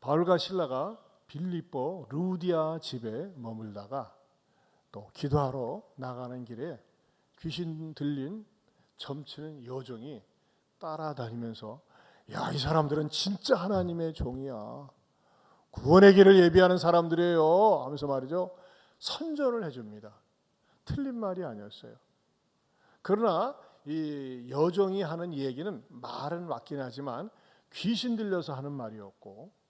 바울과 실라가 빌립보 루디아 집에 머물다가 또 기도하러 나가는 길에 귀신 들린 점치는 여종이 따라다니면서 야, 이 사람들은 진짜 하나님의 종이야, 구원의 길을 예비하는 사람들이에요 하면서 말이죠, 선전을 해줍니다. 틀린 말이 아니었어요. 그러나 이 여종이 하는 얘기는 말은 맞긴 하지만 귀신 들려서 하는 말이었고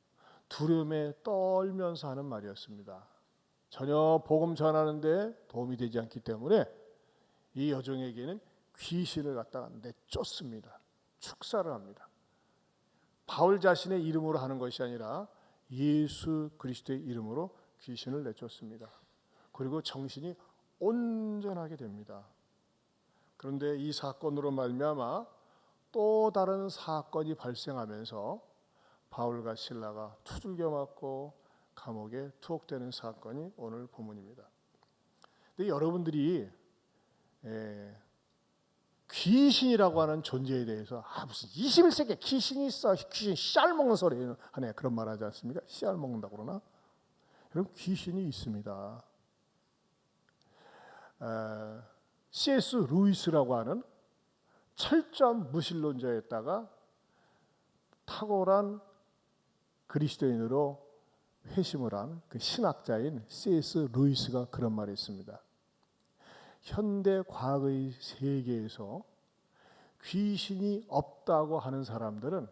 두려움에 떨면서 하는 말이었습니다. 전혀 복음 전하는데 도움이 되지 않기 때문에 이 여종에게는 귀신을 갖다가 내쫓습니다. 축사를 합니다. 바울 자신의 이름으로 하는 것이 아니라 예수 그리스도의 이름으로 귀신을 내쫓습니다. 그리고 정신이 온전하게 됩니다. 그런데 이 사건으로 말미암아 또 다른 사건이 발생하면서 바울과 실라가 두들겨 맞고 감옥에 투옥되는 사건이 오늘 본문입니다. 근데 여러분들이 귀신이라고 하는 존재에 대해서 무슨 21세기에 귀신이 있어, 귀신 씨알 먹는 소리 하네, 그런 말 하지 않습니까? 씨알 먹는다고 그러나? 여러분, 귀신이 있습니다. C.S. 루이스라고 하는 철저한 무신론자였다가 탁월한 그리스도인으로 회심을 한 그 신학자인 C.S. 루이스가 그런 말이 있습니다. 현대 과학의 세계에서 귀신이 없다고 하는 사람들은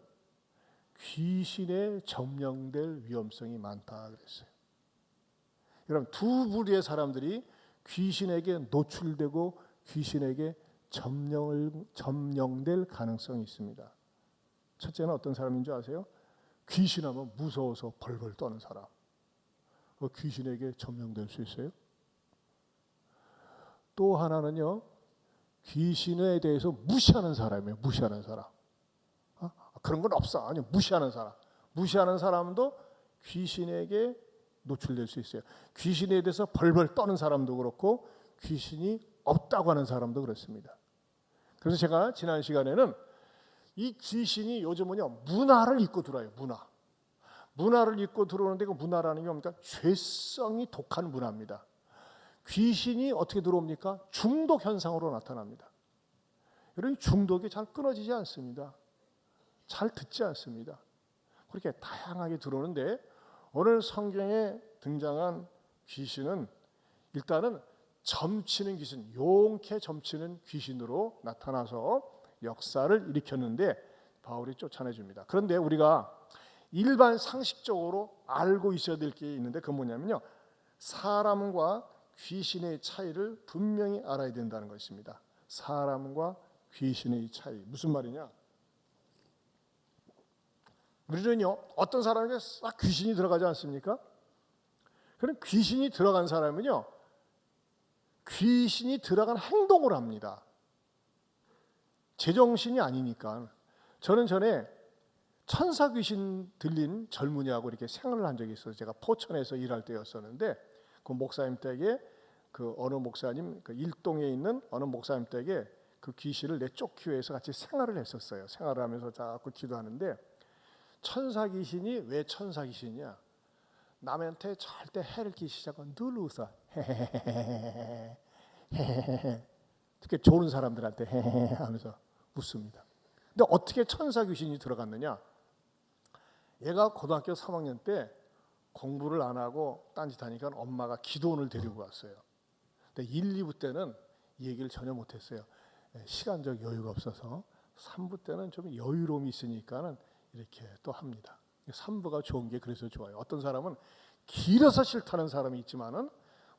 귀신에 점령될 위험성이 많다 그랬어요. 여러분, 두 부류의 사람들이 귀신에게 노출되고 귀신에게 점령될 가능성이 있습니다. 첫째는 어떤 사람인 줄 아세요? 귀신하면 무서워서 벌벌 떠는 사람. 귀신에게 점령될 수 있어요? 또 하나는요, 귀신에 대해서 무시하는 사람이에요. 무시하는 사람. 그런 건 없어. 아니, 무시하는 사람. 무시하는 사람도 귀신에게 노출될 수 있어요. 귀신에 대해서 벌벌 떠는 사람도 그렇고 귀신이 없다고 하는 사람도 그렇습니다. 그래서 제가 지난 시간에는 이 귀신이 요즘은요, 문화를 입고 들어와요. 문화를 입고 들어오는데 그 문화라는 게 뭡니까? 죄성이 독한 문화입니다. 귀신이 어떻게 들어옵니까? 중독 현상으로 나타납니다. 여러분, 중독이 잘 끊어지지 않습니다. 잘 듣지 않습니다. 그렇게 다양하게 들어오는데 오늘 성경에 등장한 귀신은 일단은 점치는 귀신, 용케 점치는 귀신으로 나타나서 역사를 일으켰는데 바울이 쫓아내줍니다. 그런데 우리가 일반 상식적으로 알고 있어야 될 게 있는데 그건 뭐냐면요, 사람과 귀신의 차이를 분명히 알아야 된다는 것입니다. 사람과 귀신의 차이. 무슨 말이냐? 우리는요, 어떤 사람에게 싹 귀신이 들어가지 않습니까? 그럼 귀신이 들어간 사람은요, 귀신이 들어간 행동을 합니다. 제정신이 아니니까. 저는 전에 천사 귀신 들린 젊은이하고 이렇게 생활을 한 적이 있어요. 제가 포천에서 일할 때였었는데 그 목사님 댁에 그 어느 목사님, 그 일동에 있는 어느 목사님 댁에 그 귀신을 내쫓기 위해서 같이 생활을 했었어요. 생활을 하면서 자꾸 기도하는데 천사 귀신이 왜 천사 귀신이야? 남한테 절대 해를 끼치지 시작하고 늘 웃어. 특히 좋은 사람들한테 하면서 웃습니다. 근데 어떻게 천사 귀신이 들어갔느냐? 얘가 고등학교 3학년 때 공부를 안 하고 딴짓하니까 엄마가 기도원을 데리고 왔어요. 근데 1, 2부 때는 이 얘기를 전혀 못했어요. 시간적 여유가 없어서 3부 때는 좀 여유로움이 있으니까는 이렇게 또 합니다. 3부가 좋은 게 그래서 좋아요. 어떤 사람은 길어서 싫다는 사람이 있지만은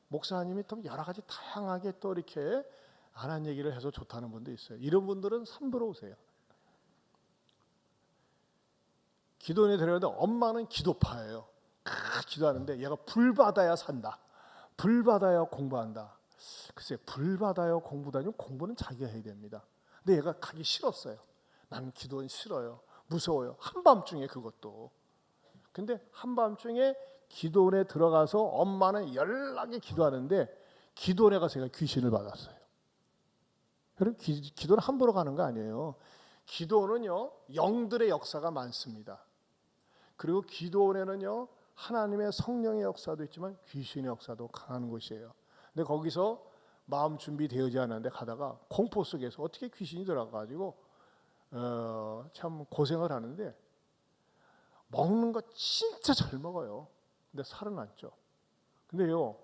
목사님이 또 여러 가지 다양하게 또 이렇게 안 한 얘기를 해서 좋다는 분도 있어요. 이런 분들은 3부로 오세요. 기도원에 데려가는데 엄마는 기도파예요. 기도하는데 얘가 불 받아야 산다. 불 받아야 공부한다. 글쎄, 불 받아야 공부도 아니고 공부는 자기가 해야 됩니다. 근데 얘가 가기 싫었어요. 나는 기도원 싫어요. 무서워요. 한밤중에 그것도. 근데 한밤중에 기도원에 들어가서 엄마는 연락에 기도하는데 기도원에 가서 제가 귀신을 받았어요. 여러분, 기도는 함부로 가는 거 아니에요. 기도는요, 영들의 역사가 많습니다. 그리고 기도원에는요 하나님의 성령의 역사도 있지만 귀신의 역사도 강한 곳이에요. 근데 거기서 마음 준비되어지 않았는데 가다가 공포 속에서 어떻게 귀신이 들어가가지고 참 고생을 하는데 먹는 거 진짜 잘 먹어요. 근데 살은 안 쪄. 근데요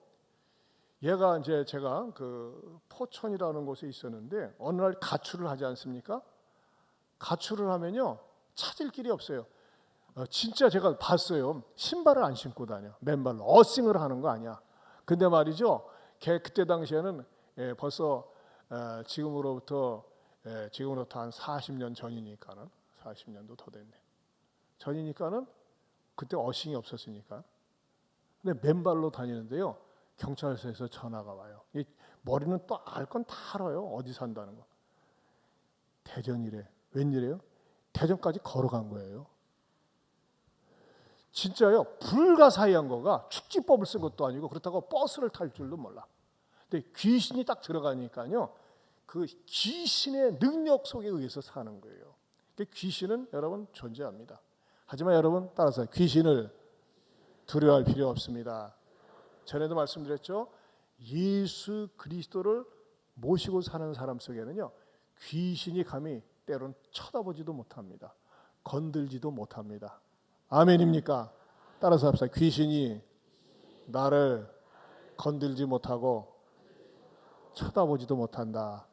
얘가 이제 제가 그 포천이라는 곳에 있었는데 어느 날 가출을 하지 않습니까? 가출을 하면요 찾을 길이 없어요. 진짜 제가 봤어요. 신발을 안 신고 다녀. 맨발로 어싱을 하는 거 아니야. 근데 말이죠. 걔 그때 당시에는 벌써 지금으로부터 한 40년 전이니까는 40년도 더 됐네. 전이니까는 그때 어싱이 없었으니까. 근데 맨발로 다니는데요. 경찰서에서 전화가 와요. 머리는 또 알 건 다 알아요. 어디 산다는 거. 대전이래. 웬일이에요? 대전까지 걸어간 거예요. 진짜요. 불가사의한 거가 축지법을 쓴 것도 아니고 그렇다고 버스를 탈 줄도 몰라. 근데 귀신이 딱 들어가니까요. 그 귀신의 능력 속에 의해서 사는 거예요. 귀신은 여러분 존재합니다. 하지만 여러분 따라서 귀신을 두려워할 필요 없습니다. 전에도 말씀드렸죠. 예수 그리스도를 모시고 사는 사람 속에는요. 귀신이 감히 때로는 쳐다보지도 못합니다. 건들지도 못합니다. 아멘입니까? 따라서 합시다. 귀신이 나를 건들지 못하고 쳐다보지도 못한다.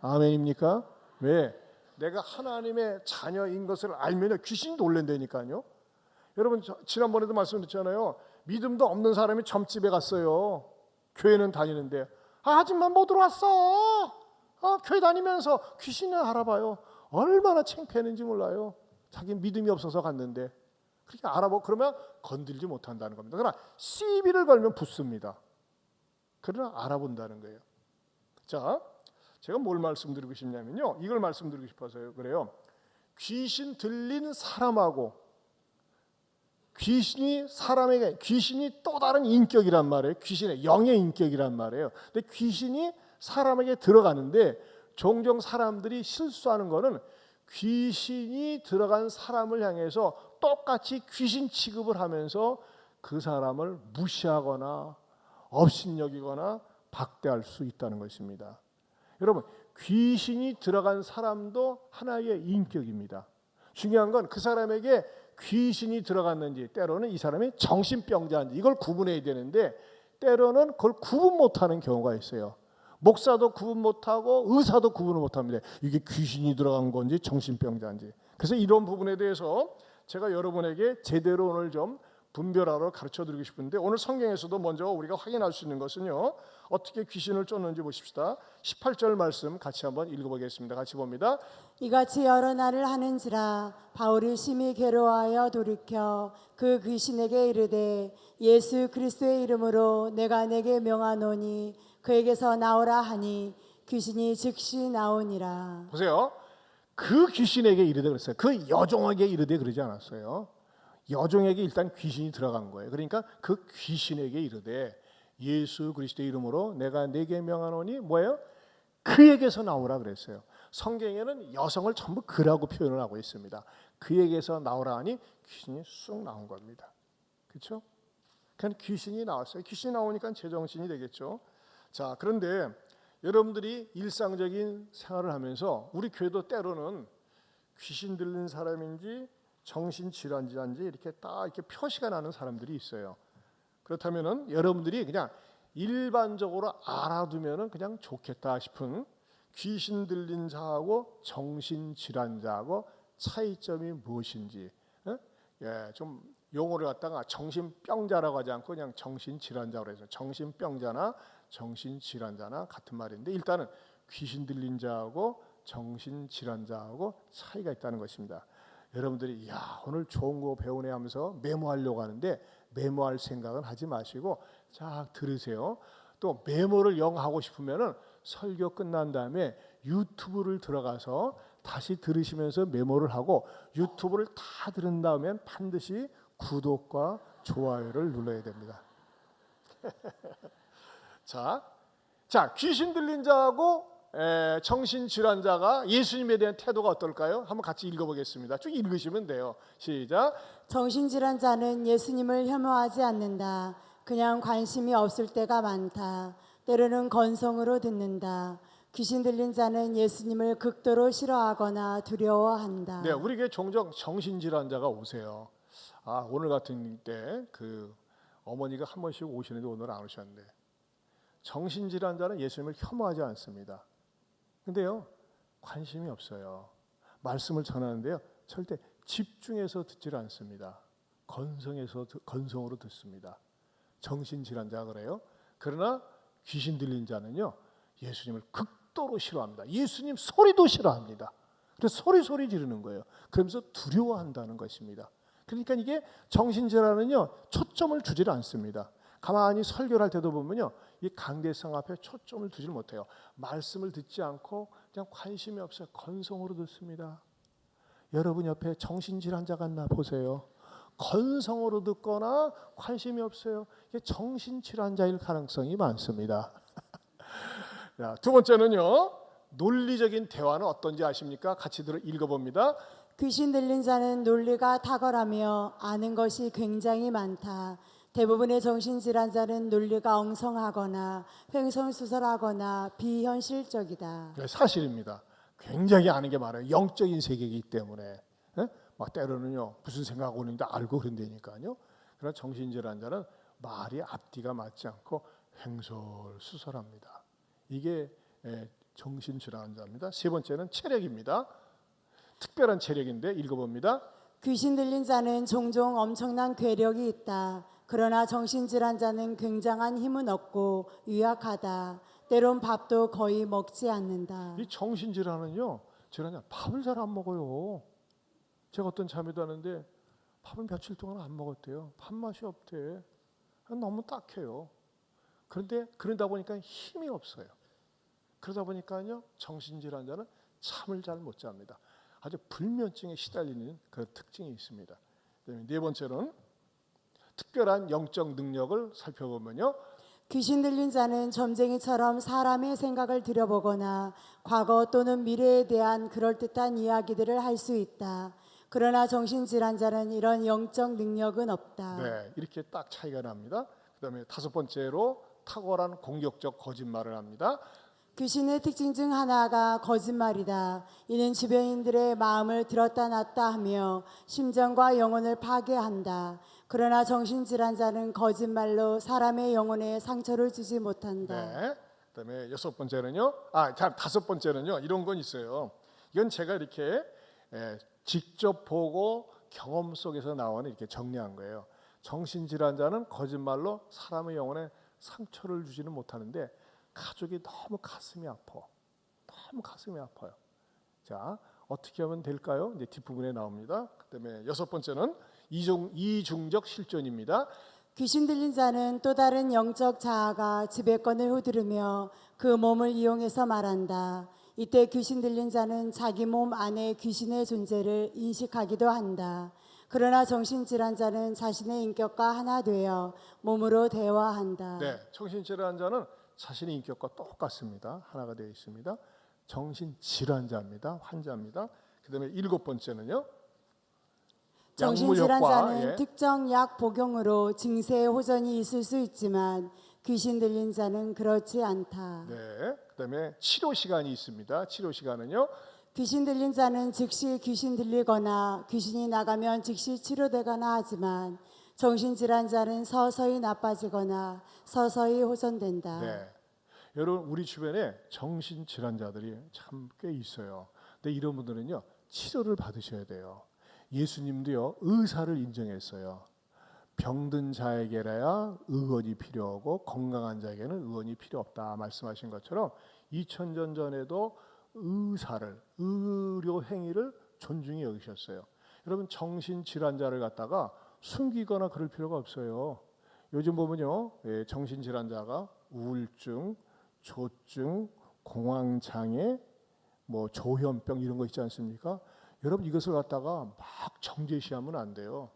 아멘입니까? 왜? 내가 하나님의 자녀인 것을 알면 귀신이 놀란다니까요. 여러분 지난번에도 말씀드렸잖아요. 믿음도 없는 사람이 점집에 갔어요. 교회는 다니는데 아줌마 못 들어왔어. 교회 다니면서 귀신을 알아봐요. 얼마나 창피했는지 몰라요. 자기 믿음이 없어서 갔는데 그렇게 알아보고 그러면 건들지 못한다는 겁니다. 그러나 시비를 걸면 붙습니다. 그러나 알아본다는 거예요. 자, 제가 뭘 말씀드리고 싶냐면요. 이걸 말씀드리고 싶어서요. 그래요. 귀신 들린 사람하고 귀신이 또 다른 인격이란 말이에요. 귀신의 영의 인격이란 말이에요. 근데 귀신이 사람에게 들어가는데 종종 사람들이 실수하는 거는 귀신이 들어간 사람을 향해서 똑같이 귀신 취급을 하면서 그 사람을 무시하거나 업신여기거나 박대할 수 있다는 것입니다. 여러분 귀신이 들어간 사람도 하나의 인격입니다. 중요한 건 그 사람에게 귀신이 들어갔는지 때로는 이 사람이 정신병자인지 이걸 구분해야 되는데 때로는 그걸 구분 못하는 경우가 있어요. 목사도 구분 못하고 의사도 구분을 못합니다. 이게 귀신이 들어간 건지 정신병자인지. 그래서 이런 부분에 대해서 제가 여러분에게 제대로 오늘 좀 분별하러 가르쳐드리고 싶은데 오늘 성경에서도 먼저 우리가 확인할 수 있는 것은요. 어떻게 귀신을 쫓는지 보십시다. 18절 말씀 같이 한번 읽어보겠습니다. 같이 봅니다. 이같이 여러 날을 하는지라 바울이 심히 괴로워하여 돌이켜 그 귀신에게 이르되 예수 그리스도의 이름으로 내가 내게 명하노니 그에게서 나오라 하니 귀신이 즉시 나오니라. 보세요. 그 귀신에게 이르되 그랬어요. 그 여종에게 이르되 그러지 않았어요. 여종에게 일단 귀신이 들어간 거예요. 그러니까 그 귀신에게 이르되 예수 그리스도의 이름으로 내가 네게 명하노니 뭐예요? 그에게서 나오라 그랬어요. 성경에는 여성을 전부 그라고 표현을 하고 있습니다. 그에게서 나오라 하니 귀신이 쑥 나온 겁니다. 그렇죠? 그러니까 귀신이 나왔어요. 귀신이 나오니까 제정신이 되겠죠. 자, 그런데 여러분들이 일상적인 생활을 하면서 우리 교회도 때로는 귀신 들린 사람인지 정신질환자인지 이렇게 딱 이렇게 표시가 나는 사람들이 있어요. 그렇다면은 여러분들이 그냥 일반적으로 알아두면은 그냥 좋겠다 싶은 귀신 들린 자하고 정신질환자하고 차이점이 무엇인지, 좀 용어를 갖다가 정신병자라고 하지 않고 그냥 정신질환자로 해서 정신병자나 정신질환자나 같은 말인데 일단은 귀신 들린 자하고 정신질환자하고 차이가 있다는 것입니다. 여러분들이 오늘 좋은 거 배우네 하면서 메모하려고 하는데 메모할 생각은 하지 마시고 쫙 들으세요. 또 메모를 영 하고 싶으면은 설교 끝난 다음에 유튜브를 들어가서 다시 들으시면서 메모를 하고 유튜브를 다 들은 다음엔 반드시 구독과 좋아요를 눌러야 됩니다. 자, 귀신 들린 자하고 정신질환자가 예수님에 대한 태도가 어떨까요? 한번 같이 읽어보겠습니다. 쭉 읽으시면 돼요. 시작. 정신질환자는 예수님을 혐오하지 않는다. 그냥 관심이 없을 때가 많다. 때로는 건성으로 듣는다. 귀신 들린 자는 예수님을 극도로 싫어하거나 두려워한다. 네, 우리 교회 종종 정신질환자가 오세요. 오늘 같은 때 그 어머니가 한 번씩 오시는데 오늘 안 오셨는데, 정신질환자는 예수님을 혐오하지 않습니다. 근데요, 관심이 없어요. 말씀을 전하는데요, 절대 집중해서 듣질 않습니다. 건성으로 듣습니다. 정신질환자 그래요. 그러나 귀신 들린 자는요, 예수님을 극도로 싫어합니다. 예수님 소리도 싫어합니다. 그래서 소리 지르는 거예요. 그러면서 두려워한다는 것입니다. 그러니까 이게 정신질환은요, 초점을 두질 않습니다. 가만히 설교를 할 때도 보면요, 이 강대상 앞에 초점을 두질 못해요. 말씀을 듣지 않고 그냥 관심이 없어요. 건성으로 듣습니다. 여러분 옆에 정신질환자가 있나 보세요. 건성으로 듣거나 관심이 없어요. 이게 정신질환자일 가능성이 많습니다. 자, 두 번째는요, 논리적인 대화는 어떤지 아십니까? 같이 읽어봅니다. 귀신 들린 자는 논리가 탁월하며 아는 것이 굉장히 많다. 대부분의 정신질환자는 논리가 엉성하거나 횡설수설하거나 비현실적이다. 사실입니다. 굉장히 아는 게 많아요. 영적인 세계이기 때문에. 막 때로는요, 무슨 생각 오는지 알고 그런다니까요. 그러나 정신질환자는 말이 앞뒤가 맞지 않고 횡설수설합니다. 이게 정신질환자입니다. 세 번째는 체력입니다. 특별한 체력인데 읽어봅니다. 귀신 들린 자는 종종 엄청난 괴력이 있다. 그러나 정신질환자는 굉장한 힘은 없고 유약하다. 때론 밥도 거의 먹지 않는다. 이 정신질환은요, 질환자 밥을 잘 안 먹어요. 제가 어떤 자매도 하는데 밥을 며칠 동안 안 먹었대요. 밥맛이 없대. 너무 딱해요. 그런데 그러다 보니까 힘이 없어요. 그러다 보니까요, 정신질환자는 잠을 잘 못 잡니다. 아주 불면증에 시달리는 그런 특징이 있습니다. 네 번째로는 특별한 영적 능력을 살펴보면요, 귀신 들린 자는 점쟁이처럼 사람의 생각을 들여보거나 과거 또는 미래에 대한 그럴듯한 이야기들을 할 수 있다. 그러나 정신질환자는 이런 영적 능력은 없다. 네, 이렇게 딱 차이가 납니다. 그다음에 다섯 번째로 탁월한 공격적 거짓말을 합니다. 귀신의 특징 중 하나가 거짓말이다. 이는 주변인들의 마음을 들었다 놨다 하며 심정과 영혼을 파괴한다. 그러나 정신질환자는 거짓말로 사람의 영혼에 상처를 주지 못한다. 네. 그다음에 다섯 번째는요. 이런 건 있어요. 이건 제가 이렇게 직접 보고 경험 속에서 나오는 이렇게 정리한 거예요. 정신질환자는 거짓말로 사람의 영혼에 상처를 주지는 못하는데 가족이 너무 가슴이 아파요. 자, 어떻게 하면 될까요? 이제 뒷부분에 나옵니다. 그다음에 여섯 번째는 이중적 실존입니다. 귀신 들린 자는 또 다른 영적 자아가 지배권을 휘두르며 그 몸을 이용해서 말한다. 이때 귀신 들린 자는 자기 몸 안에 귀신의 존재를 인식하기도 한다. 그러나 정신질환자는 자신의 인격과 하나 되어 몸으로 대화한다. 네, 정신질환자는 자신의 인격과 똑같습니다. 하나가 되어 있습니다. 정신질환자입니다. 환자입니다. 그다음에 일곱 번째는요, 정신질환자는 특정 약 복용으로 증세의 호전이 있을 수 있지만 귀신 들린 자는 그렇지 않다. 네, 그다음에 치료 시간이 있습니다. 치료 시간은요, 귀신 들린 자는 즉시 귀신 들리거나 귀신이 나가면 즉시 치료되거나 하지만 정신질환자는 서서히 나빠지거나 서서히 호전된다. 네, 여러분 우리 주변에 정신질환자들이 참 꽤 있어요. 근데 이런 분들은요, 치료를 받으셔야 돼요. 예수님도요, 의사를 인정했어요. 병든 자에게라야 의원이 필요하고 건강한 자에게는 의원이 필요 없다 말씀하신 것처럼 2000년 전에도 의료 행위를 존중히 여기셨어요. 여러분 정신질환자를 갖다가 숨기거나 그럴 필요가 없어요. 요즘 보면요, 정신질환자가 우울증, 조증, 공황장애, 조현병 이런 거 있지 않습니까? 여러분 이것을 갖다가 막 정죄시하면 안 돼요.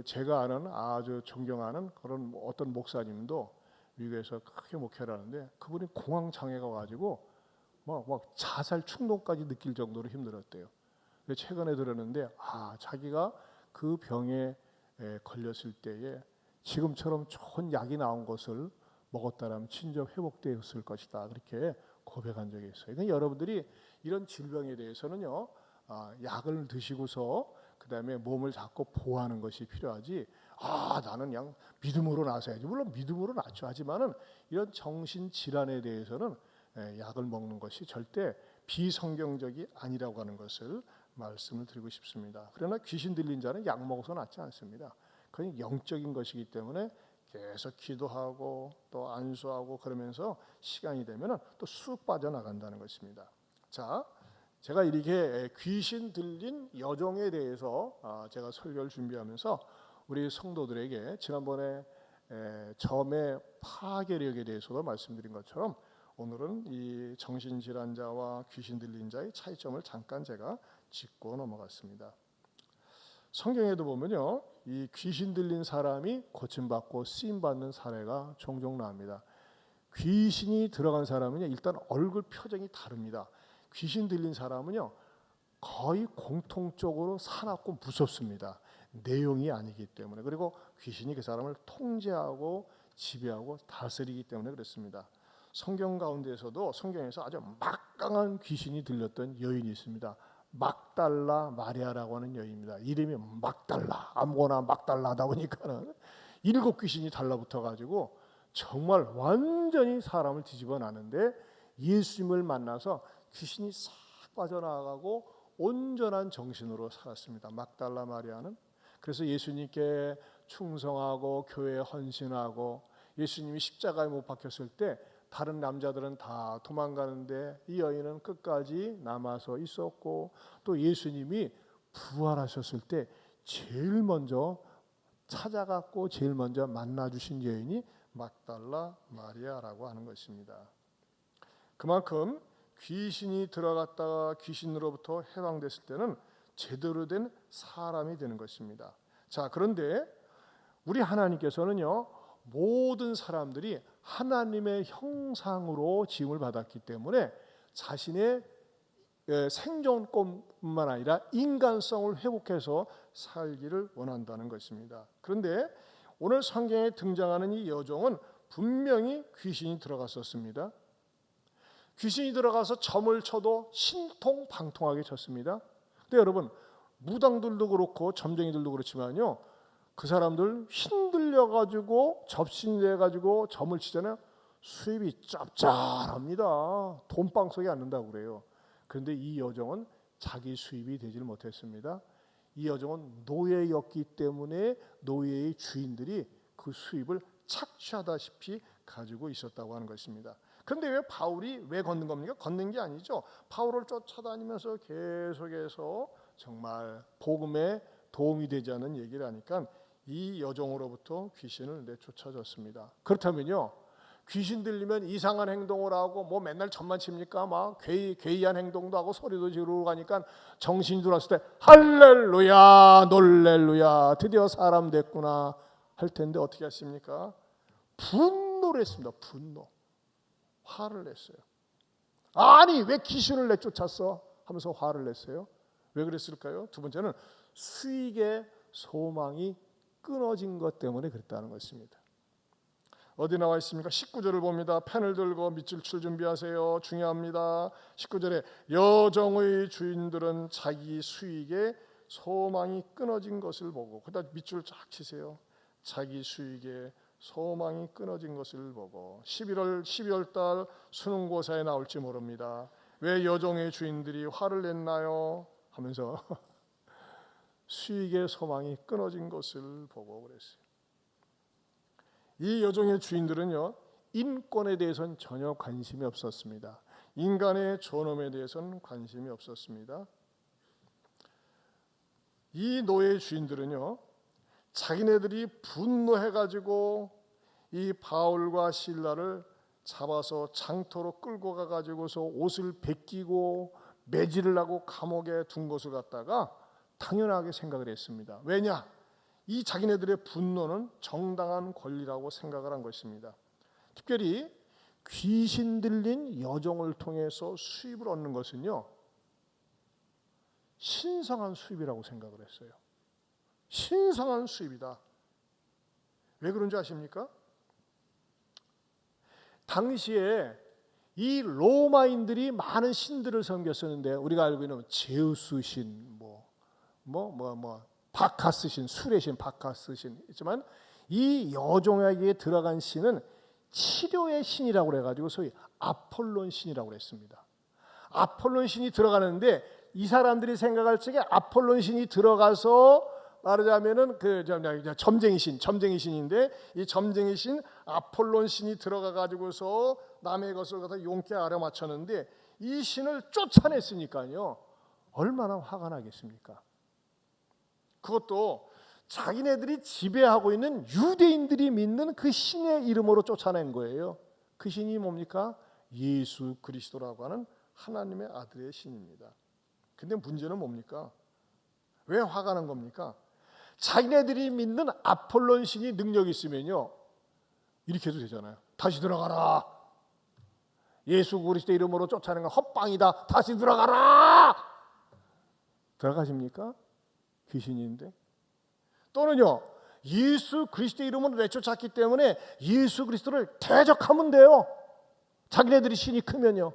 제가 아는 아주 존경하는 그런 어떤 목사님도 미국에서 크게 목회를 하는데 그분이 공황 장애가 와가지고 막 자살 충동까지 느낄 정도로 힘들었대요. 최근에 들었는데 자기가 그 병에 걸렸을 때에 지금처럼 좋은 약이 나온 것을 먹었다라면 진정 회복되었을 것이다. 그렇게 고백한 적이 있어요. 그러니까 여러분들이 이런 질병에 대해서는요, 약을 드시고서 그 다음에 몸을 자꾸 보호하는 것이 필요하지. 나는 그냥 믿음으로 나서야지. 물론 믿음으로 나죠. 하지만은 이런 정신 질환에 대해서는 약을 먹는 것이 절대 비성경적이 아니라고 하는 것을 말씀을 드리고 싶습니다. 그러나 귀신 들린 자는 약 먹어서 낫지 않습니다. 그건 영적인 것이기 때문에 계속 기도하고 또 안수하고 그러면서 시간이 되면 또 쑥 빠져나간다는 것입니다. 자, 제가 이렇게 귀신 들린 여종에 대해서 제가 설교를 준비하면서 우리 성도들에게 지난번에 점의 파괴력에 대해서도 말씀드린 것처럼 오늘은 이 정신질환자와 귀신 들린 자의 차이점을 잠깐 제가 짚고 넘어갔습니다. 성경에도 보면요, 이 귀신 들린 사람이 고침받고 쓰임받는 사례가 종종 나옵니다. 귀신이 들어간 사람은요, 일단 얼굴 표정이 다릅니다. 귀신 들린 사람은요, 거의 공통적으로 사납고 무섭습니다. 내용이 아니기 때문에. 그리고 귀신이 그 사람을 통제하고 지배하고 다스리기 때문에 그렇습니다. 성경 가운데에서도 성경에서 아주 막강한 귀신이 들렸던 여인이 있습니다. 막달라 마리아라고 하는 여인입니다. 이름이 막달라, 아무거나 막달라다 보니까는 7 귀신이 달라붙어 가지고 정말 완전히 사람을 뒤집어 놨는데 예수님을 만나서 귀신이 싹 빠져나가고 온전한 정신으로 살았습니다. 막달라 마리아는. 그래서 예수님께 충성하고 교회에 헌신하고 예수님이 십자가에 못 박혔을 때 다른 남자들은 다 도망가는데 이 여인은 끝까지 남아서 있었고, 또 예수님이 부활하셨을 때 제일 먼저 찾아갔고 제일 먼저 만나주신 여인이 막달라 마리아라고 하는 것입니다. 그만큼 귀신이 들어갔다가 귀신으로부터 해방됐을 때는 제대로 된 사람이 되는 것입니다. 자, 그런데 우리 하나님께서는요, 모든 사람들이 하나님의 형상으로 지음을 받았기 때문에 자신의 생존권뿐만 아니라 인간성을 회복해서 살기를 원한다는 것입니다. 그런데 오늘 성경에 등장하는 이 여종은 분명히 귀신이 들어갔었습니다. 귀신이 들어가서 점을 쳐도 신통방통하게 쳤습니다. 근데 여러분, 무당들도 그렇고 점쟁이들도 그렇지만요, 그 사람들 힘들려가지고 접신돼가지고 점을 치잖아요. 수입이 짭짤합니다. 돈방석이 않는다고 그래요. 그런데 이 여종은 자기 수입이 되질 못했습니다. 이 여종은 노예였기 때문에 노예의 주인들이 그 수입을 착취하다시피 가지고 있었다고 하는 것입니다. 그런데 왜 바울이 왜 걷는 겁니까? 걷는 게 아니죠. 바울을 쫓아다니면서 계속해서 정말 복음에 도움이 되지 않는 얘기를 하니까 이 여종으로부터 귀신을 내쫓아졌습니다. 그렇다면요, 귀신 들리면 이상한 행동을 하고 뭐 맨날 점만 칩니까? 막 괴이한 행동도 하고 소리도 지르고 가니까 정신이 들어왔을 때 할렐루야 놀렐루야 드디어 사람 됐구나 할 텐데 어떻게 하십니까? 분노를 했습니다. 분노. 화를 냈어요. 아니 왜 귀신을 내쫓았어? 하면서 화를 냈어요. 왜 그랬을까요? 두 번째는 수익의 소망이 끊어진 것 때문에 그랬다는 것입니다. 어디 나와 있습니까? 19절을 봅니다. 펜을 들고 밑줄 칠 준비하세요. 중요합니다. 19절에 여종의 주인들은 자기 수익에 소망이 끊어진 것을 보고, 그다음 밑줄 쫙 치세요. 자기 수익에 소망이 끊어진 것을 보고 12월 달 수능고사에 나올지 모릅니다. 왜 여종의 주인들이 화를 냈나요? 하면서 수익의 소망이 끊어진 것을 보고 그랬어요. 이 여종의 주인들은요, 인권에 대해서는 전혀 관심이 없었습니다. 인간의 존엄에 대해서는 관심이 없었습니다. 이 노예 주인들은요, 자기네들이 분노해가지고 이 바울과 실라를 잡아서 장터로 끌고 가가지고서 옷을 벗기고 매질을 하고 감옥에 둔 것을 갖다가 당연하게 생각을 했습니다. 왜냐? 이 자기네들의 분노는 정당한 권리라고 생각을 한 것입니다. 특별히 귀신 들린 여종을 통해서 수입을 얻는 것은요, 신성한 수입이라고 생각을 했어요. 신성한 수입이다. 왜 그런 줄 아십니까? 당시에 이 로마인들이 많은 신들을 섬겼었는데, 우리가 알고 있는 제우스 신, 바카스 신, 술의 신, 바카스 신 있지만, 이 여종에게 들어간 신은 치료의 신이라고 그래가지고 소위 아폴론 신이라고 그랬습니다. 아폴론 신이 들어가는데, 이 사람들이 생각할 적에 아폴론 신이 들어가서 말하자면은 점쟁이 신인데, 이 점쟁이 신 아폴론 신이 들어가 가지고서 남의 것을 갖다 용케 알아맞혔는데, 이 신을 쫓아냈으니까요, 얼마나 화가 나겠습니까? 그것도 자기네들이 지배하고 있는 유대인들이 믿는 그 신의 이름으로 쫓아낸 거예요. 그 신이 뭡니까? 예수 그리스도라고 하는 하나님의 아들의 신입니다. 근데 문제는 뭡니까? 왜 화가 난 겁니까? 자기네들이 믿는 아폴론 신이 능력이 있으면요, 이렇게 해도 되잖아요. 다시 들어가라. 예수 그리스도 이름으로 쫓아내는 건 헛방이다. 다시 들어가라. 들어가십니까? 귀신인데. 또는요, 예수 그리스도 이름으로 내쫓았기 때문에 예수 그리스도를 대적하면 돼요. 자기네들이 신이 크면요.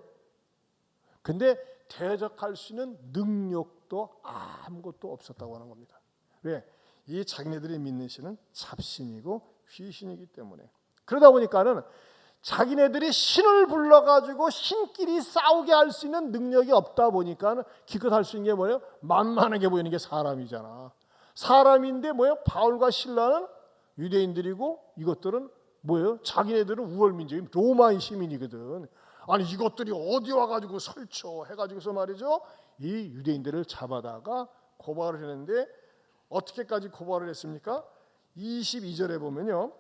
근데 대적할 수 있는 능력도 아무것도 없었다고 하는 겁니다. 왜? 이 자기네들이 믿는 신은 잡신이고 귀신이기 때문에. 그러다 보니까는 자기네들이 신을 불러가지고 신끼리 싸우게 할 수 있는 능력이 없다 보니까 기껏 할 수 있는 게 뭐예요? 만만하게 보이는 게 사람이잖아. 사람인데 뭐예요? 바울과 실라는 유대인들이고, 이것들은 뭐예요? 자기네들은 우월민족인 로마인 시민이거든. 아니, 이것들이 어디 와가지고 설쳐 해가지고서 말이죠, 이 유대인들을 잡아다가 고발을 했는데, 어떻게까지 고발을 했습니까? 22절에 보면요,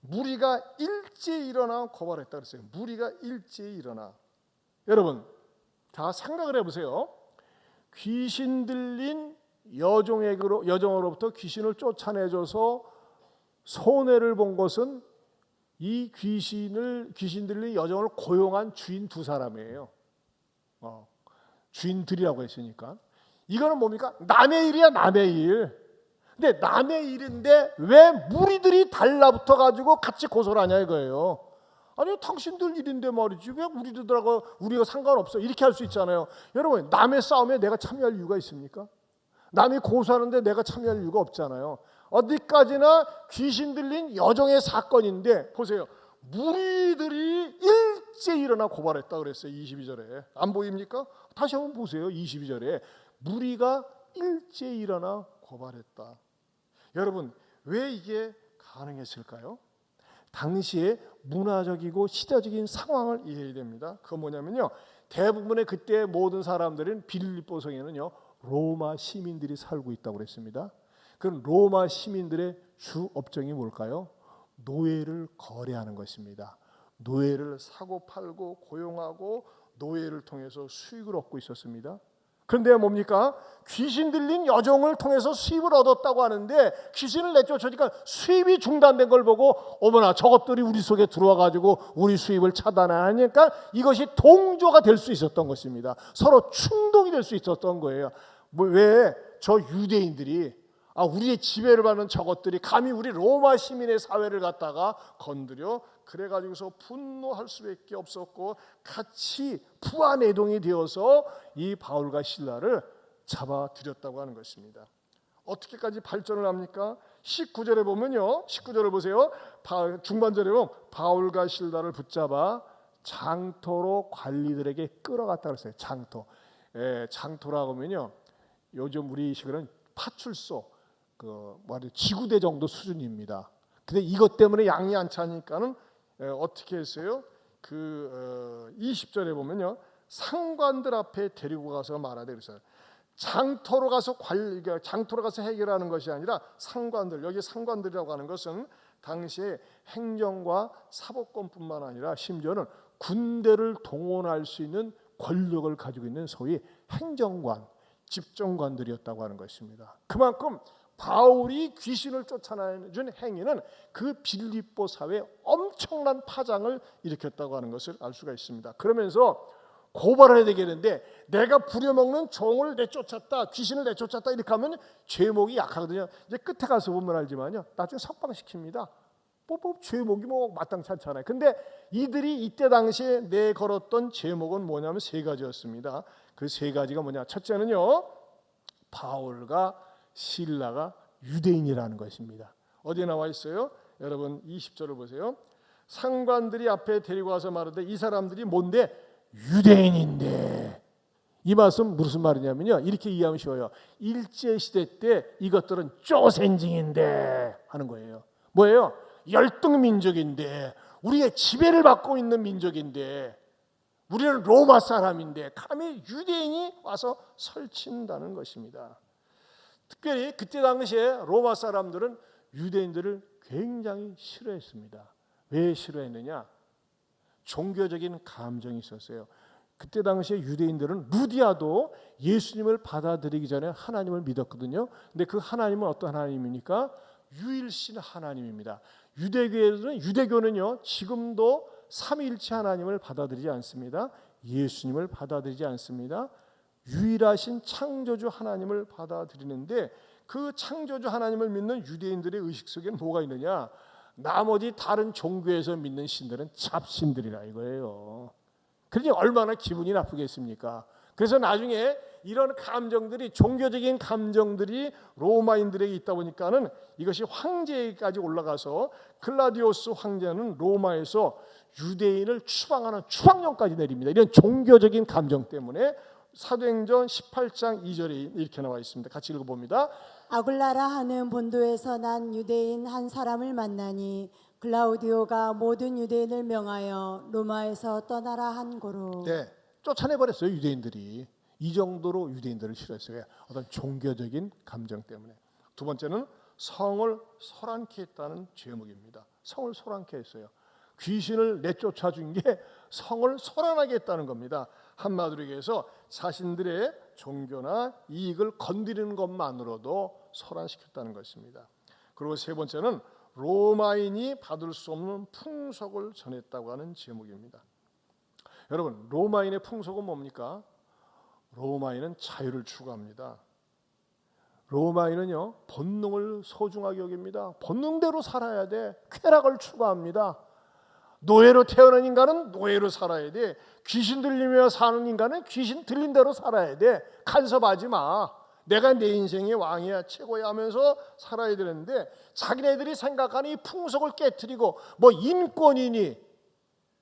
무리가 일제히 일어나 고발했다 그랬어요. 무리가 일제히 일어나. 여러분, 자 생각을 해보세요. 귀신 들린 여종으로부터 귀신을 쫓아내줘서 손해를 본 것은 이 귀신 들린 여종을 고용한 주인 두 사람이에요. 주인들이라고 했으니까. 이거는 뭡니까? 남의 일이야, 남의 일. 근데 남의 일인데 왜 무리들이 달라붙어 가지고 같이 고소를 하냐 이거예요. 아니, 당신들 일인데 말이지, 왜 우리들하고 우리가 상관없어, 이렇게 할 수 있잖아요. 여러분, 남의 싸움에 내가 참여할 이유가 있습니까? 남이 고소하는데 내가 참여할 이유가 없잖아요. 어디까지나 귀신 들린 여종의 사건인데, 보세요, 무리들이 일제히 일어나 고발했다 그랬어요. 22절에 안 보입니까? 다시 한번 보세요. 22절에 무리가 일제히 일어나 고발했다. 여러분, 왜 이게 가능했을까요? 당시에 문화적이고 시대적인 상황을 이해해야 됩니다. 그건 뭐냐면요, 대부분의 그때 모든 사람들은 빌립보성에는요, 로마 시민들이 살고 있다고 그랬습니다. 그럼 로마 시민들의 주 업종이 뭘까요? 노예를 거래하는 것입니다. 노예를 사고 팔고 고용하고 노예를 통해서 수익을 얻고 있었습니다. 그런데 뭡니까? 귀신 들린 여종을 통해서 수입을 얻었다고 하는데, 귀신을 내쫓으니까 수입이 중단된 걸 보고, 어머나, 저것들이 우리 속에 들어와 가지고 우리 수입을 차단하니까 이것이 동조가 될 수 있었던 것입니다. 서로 충동이 될 수 있었던 거예요. 왜 저 유대인들이, 우리의 지배를 받는 저것들이 감히 우리 로마 시민의 사회를 갖다가 건드려, 그래가지고서 분노할 수밖에 없었고, 같이 부하내동이 되어서 이 바울과 실라를 잡아들였다고 하는 것입니다. 어떻게까지 발전을 합니까? 19절에 보면요, 19절을 보세요. 중반절에 보면 바울과 실라를 붙잡아 장터로 관리들에게 끌어갔다 그랬어요. 장터. 장터라고 하면요, 요즘 우리 식으로는 파출소, 지구대 정도 수준입니다. 근데 이것 때문에 양이 안 차니까는 어떻게 했어요? 20절에 보면요, 상관들 앞에 데리고 가서 말하되 그랬어요. 장터로 가서 해결하는 것이 아니라 상관들, 여기 상관들이라고 하는 것은 당시에 행정과 사법권뿐만 아니라 심지어는 군대를 동원할 수 있는 권력을 가지고 있는 소위 행정관, 집정관들이었다고 하는 것입니다. 그만큼 바울이 귀신을 쫓아내준 행위는 그 빌립보 사회에 엄청난 파장을 일으켰다고 하는 것을 알 수가 있습니다. 그러면서 고발해야 되겠는데 내가 부려먹는 종을 내쫓았다, 귀신을 내쫓았다 이렇게 하면 죄목이 약하거든요. 이제 끝에 가서 보면 알지만요, 나중에 석방시킵니다. 죄목이 마땅치 않잖아요. 근데 이들이 이때 당시에 내걸었던 죄목은 뭐냐면 세 가지였습니다. 그 세 가지가 뭐냐? 첫째는요, 바울과 실라가 유대인이라는 것입니다. 어디에 나와 있어요? 여러분 20절을 보세요. 상관들이 앞에 데리고 와서 말하되 이 사람들이 뭔데? 유대인인데. 이 말씀 무슨 말이냐면요, 이렇게 이해하면 쉬워요. 일제시대 때 이것들은 쪼센징인데 하는 거예요. 뭐예요? 열등민족인데, 우리의 지배를 받고 있는 민족인데, 우리는 로마 사람인데 감히 유대인이 와서 설친다는 것입니다. 특별히 그때 당시에 로마 사람들은 유대인들을 굉장히 싫어했습니다. 왜 싫어했느냐? 종교적인 감정이 있었어요. 그때 당시에 유대인들은 루디아도 예수님을 받아들이기 전에 하나님을 믿었거든요. 근데 그 하나님은 어떤 하나님입니까? 유일신 하나님입니다. 유대교는요, 지금도 삼위일체 하나님을 받아들이지 않습니다. 예수님을 받아들이지 않습니다. 유일하신 창조주 하나님을 받아들이는데, 그 창조주 하나님을 믿는 유대인들의 의식 속에는 뭐가 있느냐? 나머지 다른 종교에서 믿는 신들은 잡신들이라 이거예요. 그러니 얼마나 기분이 나쁘겠습니까? 그래서 나중에 이런 감정들이, 종교적인 감정들이 로마인들에게 있다 보니까는 이것이 황제까지 올라가서 클라디오스 황제는 로마에서 유대인을 추방하는 추방령까지 내립니다. 이런 종교적인 감정 때문에. 사도행전 18장 2절에 이렇게 나와 있습니다. 같이 읽어봅니다. 아굴라라 하는 본도에서 난 유대인 한 사람을 만나니 글라우디오가 모든 유대인을 명하여 로마에서 떠나라 한 고로. 네, 쫓아내버렸어요. 유대인들이. 이 정도로 유대인들을 싫어했어요. 어떤 종교적인 감정 때문에. 두 번째는 성을 소란케 했다는 죄목입니다. 성을 소란케 했어요. 귀신을 내쫓아 준 게 성을 소란하게 했다는 겁니다. 한마디로 얘기해서 자신들의 종교나 이익을 건드리는 것만으로도 소란시켰다는 것입니다. 그리고 세 번째는 로마인이 받을 수 없는 풍속을 전했다고 하는 제목입니다. 여러분, 로마인의 풍속은 뭡니까? 로마인은 자유를 추구합니다. 로마인은요, 본능을 소중하게 여깁니다. 본능대로 살아야 돼. 쾌락을 추구합니다. 노예로 태어난 인간은 노예로 살아야 돼. 귀신 들리며 사는 인간은 귀신 들린 대로 살아야 돼. 간섭하지 마. 내가 내 인생의 왕이야, 최고야 하면서 살아야 되는데, 자기네들이 생각하는 이 풍속을 깨트리고 뭐 인권이니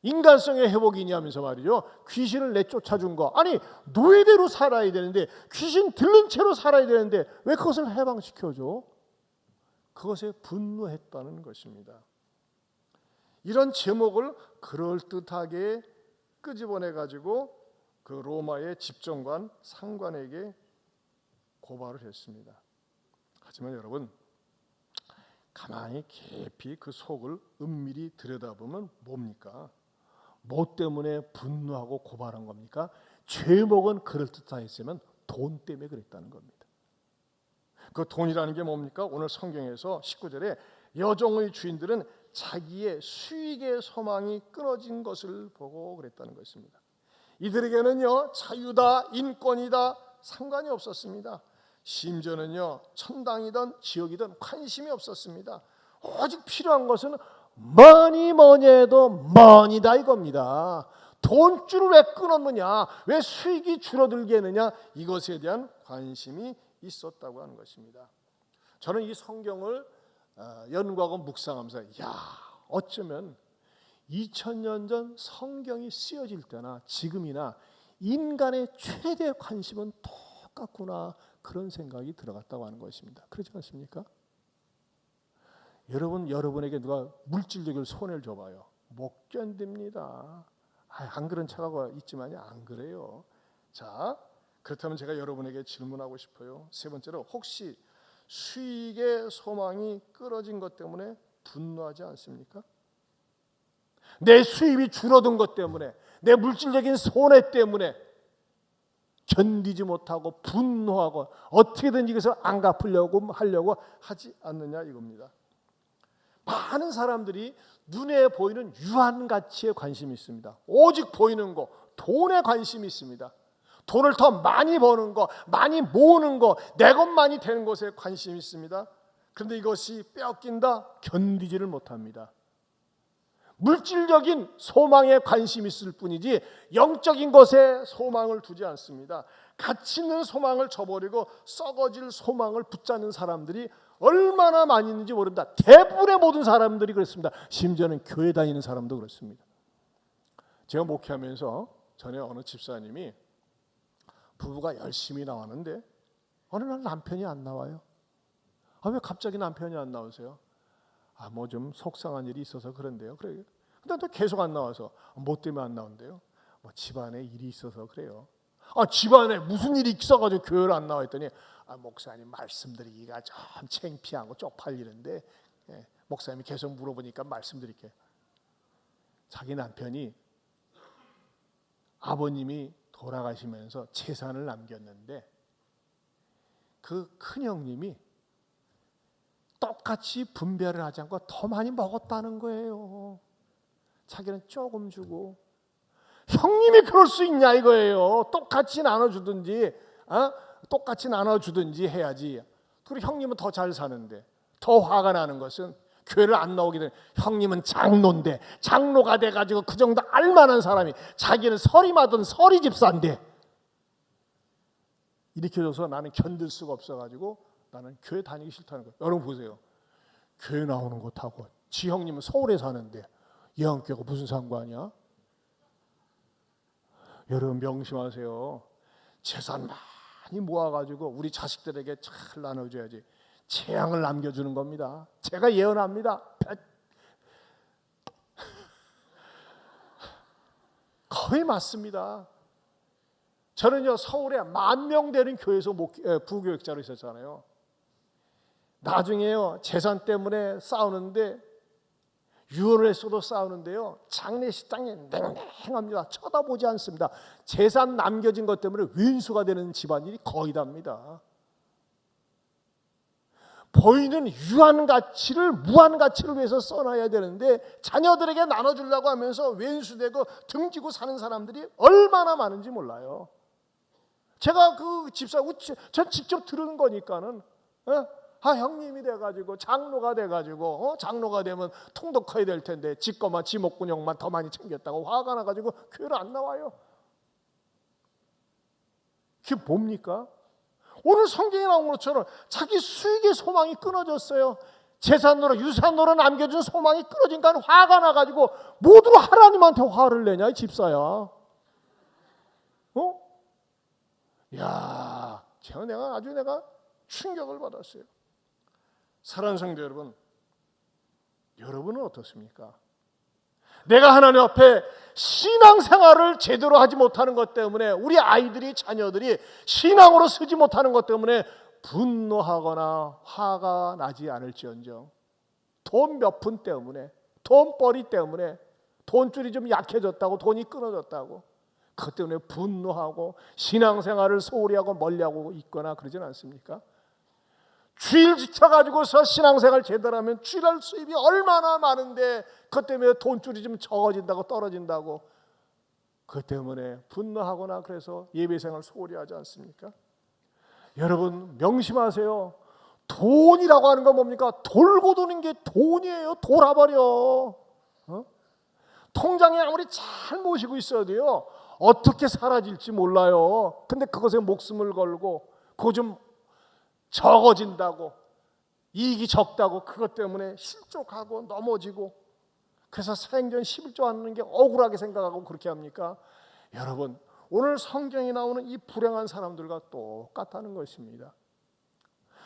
인간성의 회복이니 하면서 말이죠, 귀신을 내쫓아 준 거. 아니, 노예대로 살아야 되는데, 귀신 들린 채로 살아야 되는데 왜 그것을 해방시켜줘? 그것에 분노했다는 것입니다. 이런 제목을 그럴듯하게 끄집어내가지고 그 로마의 집정관 상관에게 고발을 했습니다. 하지만 여러분, 가만히 깊이 그 속을 은밀히 들여다보면 뭡니까? 뭐 때문에 분노하고 고발한 겁니까? 제목은 그럴듯하였으면 돈 때문에 그랬다는 겁니다. 그 돈이라는 게 뭡니까? 오늘 성경에서 19절에 여종의 주인들은 자기의 수익의 소망이 끊어진 것을 보고 그랬다는 것입니다. 이들에게는요, 자유다, 인권이다 상관이 없었습니다. 심지어는요, 천당이든 지옥이든 관심이 없었습니다. 오직 필요한 것은 뭐니 해도 머니다 이겁니다. 돈줄을 왜 끊었느냐, 왜 수익이 줄어들게 했느냐, 이것에 대한 관심이 있었다고 하는 것입니다. 저는 이 성경을 연구하고 묵상하면서, 야, 어쩌면 2000년 전 성경이 쓰여질 때나 지금이나 인간의 최대 관심은 똑같구나, 그런 생각이 들어갔다고 하는 것입니다. 그렇지 않습니까? 여러분에게 누가 물질적인 손해를 줘봐요. 못 견딥니다. 안 그런 척하고 있지만 안 그래요. 자, 그렇다면 제가 여러분에게 질문하고 싶어요. 세 번째로, 혹시 수익의 소망이 끊어진 것 때문에 분노하지 않습니까? 내 수입이 줄어든 것 때문에, 내 물질적인 손해 때문에 견디지 못하고 분노하고 어떻게든지 이것을 안 갚으려고 하려고 하지 않느냐 이겁니다. 많은 사람들이 눈에 보이는 유한 가치에 관심이 있습니다. 오직 보이는 거, 돈에 관심이 있습니다. 돈을 더 많이 버는 거, 많이 모으는 거, 내 것만이 되는 것에 관심이 있습니다. 그런데 이것이 빼앗긴다? 견디지를 못합니다. 물질적인 소망에 관심이 있을 뿐이지 영적인 것에 소망을 두지 않습니다. 가치 있는 소망을 저버리고 썩어질 소망을 붙잡는 사람들이 얼마나 많이 있는지 모른다. 대부분의 모든 사람들이 그렇습니다. 심지어는 교회 다니는 사람도 그렇습니다. 제가 목회하면서 전에 어느 집사님이 부부가 열심히 나왔는데 어느 날 남편이 안 나와요. 왜 갑자기 남편이 안 나오세요? 뭐 좀 속상한 일이 있어서 그런데요. 그래요. 근데 또 계속 안 나와서 뭐 때문에 안 나온대요? 뭐 집안에 일이 있어서 그래요. 집안에 무슨 일이 있어가지고 교회를 안 나와 했더니 목사님 말씀드리기가 좀 창피하고 쪽팔리는데 목사님이 계속 물어보니까 말씀드릴게요. 자기 남편이 아버님이 돌아가시면서 재산을 남겼는데 그 큰형님이 똑같이 분배를 하지 않고 더 많이 먹었다는 거예요. 자기는 조금 주고. 형님이 그럴 수 있냐 이거예요. 똑같이 나눠주든지 똑같이 나눠주든지 해야지. 그리고 형님은 더 잘 사는데. 더 화가 나는 것은 교회를 안 나오게 되는 형님은 장로인데 장로가 돼가지고 그 정도 알만한 사람이 자기는 서리마든 서리 집사인데 이렇게 해줘서 나는 견딜 수가 없어가지고 나는 교회 다니기 싫다는 거예요. 여러분 보세요. 교회 나오는 것하고 지 형님은 서울에 사는데 예언교회가 무슨 상관이야? 여러분 명심하세요. 재산 많이 모아가지고 우리 자식들에게 잘 나눠줘야지. 재앙을 남겨주는 겁니다. 제가 예언합니다. 거의 맞습니다. 저는요 서울에 10,000명 되는 교회에서 부교육자로 있었잖아요. 나중에요 재산 때문에 싸우는데 유언을 했어도 싸우는데요 장례식장에 냉랭합니다. 쳐다보지 않습니다. 재산 남겨진 것 때문에 윈수가 되는 집안일이 거의 답니다. 보이는 유한 가치를 무한 가치를 위해서 써놔야 되는데 자녀들에게 나눠주려고 하면서 왼수되고 등지고 사는 사람들이 얼마나 많은지 몰라요. 제가 그 집사 전 직접 들은 거니까는 형님이 돼가지고 장로가 돼가지고 장로가 되면 통도 커야 될 텐데 지 거만 지 목구녕만 더 많이 챙겼다고 화가 나가지고 교회를 안 나와요. 그게 뭡니까? 오늘 성경에 나온 것처럼 자기 수익의 소망이 끊어졌어요. 재산으로 유산으로 남겨준 소망이 끊어지니까 화가 나가지고 모두 하나님한테 화를 내냐 이 집사야. 야, 내가 충격을 받았어요. 사랑하는 성도 여러분, 여러분은 어떻습니까? 내가 하나님 앞에 신앙생활을 제대로 하지 못하는 것 때문에 우리 아이들이 자녀들이 신앙으로 서지 못하는 것 때문에 분노하거나 화가 나지 않을지언정 돈 몇 푼 때문에 돈벌이 때문에 돈줄이 좀 약해졌다고 돈이 끊어졌다고 그것 때문에 분노하고 신앙생활을 소홀히 하고 멀리하고 있거나 그러진 않습니까? 주일 지쳐가지고서 신앙생활 제대로 하면 주일날 수입이 얼마나 많은데 그것 때문에 돈줄이 좀 적어진다고 떨어진다고 그것 때문에 분노하거나 그래서 예배생활 소홀히 하지 않습니까? 여러분 명심하세요. 돈이라고 하는 건 뭡니까? 돌고 도는 게 돈이에요. 돌아버려. 통장에 아무리 잘 모시고 있어도요 어떻게 사라질지 몰라요. 근데 그것에 목숨을 걸고 그거 좀 적어진다고 이익이 적다고 그것 때문에 실족하고 넘어지고 그래서 생전 11조 하는 게 억울하게 생각하고 그렇게 합니까? 여러분 오늘 성경에 나오는 이 불행한 사람들과 똑같다는 것입니다.